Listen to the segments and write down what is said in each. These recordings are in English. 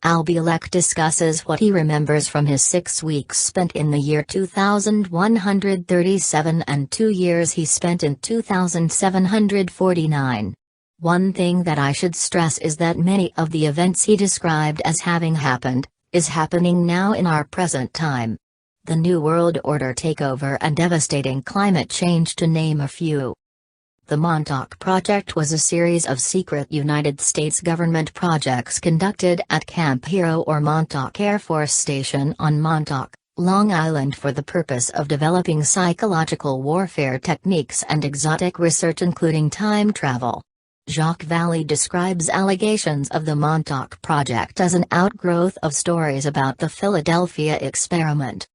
Al Bielek discusses what he remembers from his 6 weeks spent in the year 2137 and 2 years he spent in 2749. One thing that I should stress is that many of the events he described as having happened, is happening now in our present time. The New World Order takeover and devastating climate change to name a few. The Montauk Project was a series of secret United States government projects conducted at Camp Hero or Montauk Air Force Station on Montauk, Long Island for the purpose of developing psychological warfare techniques and exotic research including time travel. Jacques Vallée describes allegations of the Montauk Project as an outgrowth of stories about the Philadelphia experiment.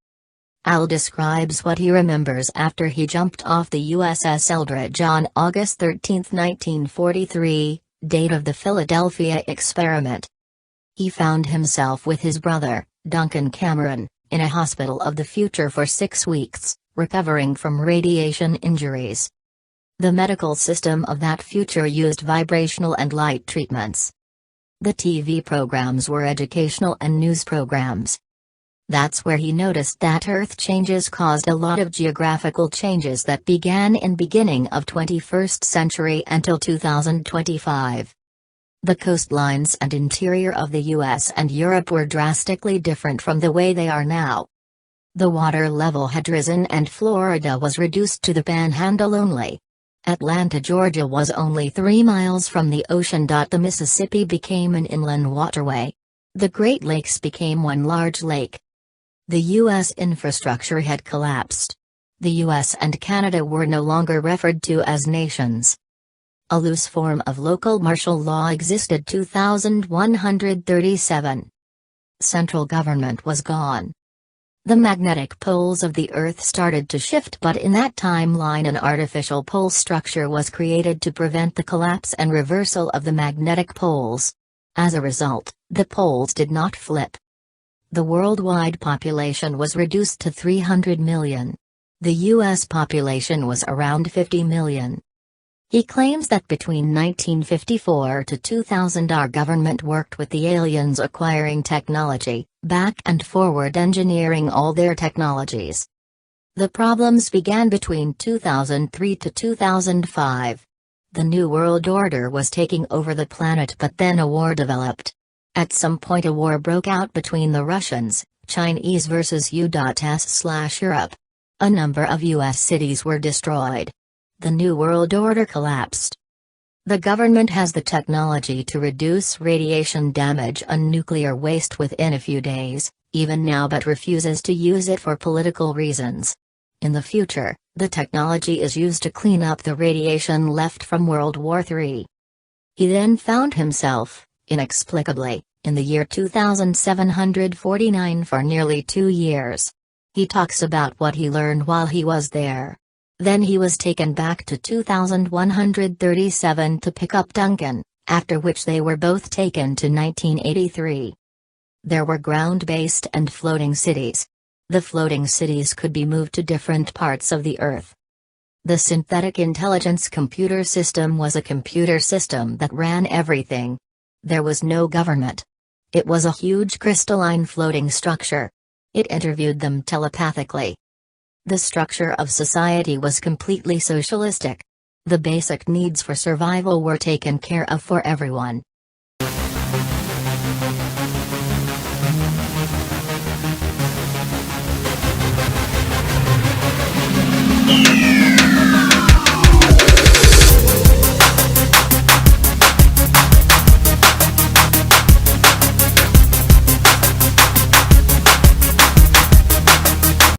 Al describes what he remembers after he jumped off the USS Eldridge on August 13, 1943, date of the Philadelphia experiment. He found himself with his brother, Duncan Cameron, in a hospital of the future for 6 weeks, recovering from radiation injuries. The medical system of that future used vibrational and light treatments. The TV programs were educational and news programs. That's where he noticed that Earth changes caused a lot of geographical changes that began in beginning of 21st century until 2025. The coastlines and interior of the US and Europe were drastically different from the way they are now. The water level had risen and Florida was reduced to the panhandle only. Atlanta, Georgia was only 3 miles from the ocean. The Mississippi became an inland waterway. The Great Lakes became one large lake. The U.S. infrastructure had collapsed. The U.S. and Canada were no longer referred to as nations. A loose form of local martial law existed. 2137. Central government was gone. The magnetic poles of the Earth started to shift, but in that timeline an artificial pole structure was created to prevent the collapse and reversal of the magnetic poles. As a result, the poles did not flip. The worldwide population was reduced to 300 million. The U.S. population was around 50 million. He claims that between 1954 to 2000 our government worked with the aliens acquiring technology, back and forward engineering all their technologies. The problems began between 2003 to 2005. The New World Order was taking over the planet, but then a war developed. At some point a war broke out between the Russians, Chinese versus US/Europe. A number of US cities were destroyed. The New World Order collapsed. The government has the technology to reduce radiation damage and nuclear waste within a few days, even now, but refuses to use it for political reasons. In the future, the technology is used to clean up the radiation left from World War III. He then found himself, inexplicably, in the year 2749 for nearly 2 years. He talks about what he learned while he was there. Then he was taken back to 2137 to pick up Duncan, after which they were both taken to 1983. There were ground-based and floating cities. The floating cities could be moved to different parts of the Earth. The synthetic intelligence computer system was a computer system that ran everything. There was no government. It was a huge crystalline floating structure. It interviewed them telepathically. The structure of society was completely socialistic. The basic needs for survival were taken care of for everyone.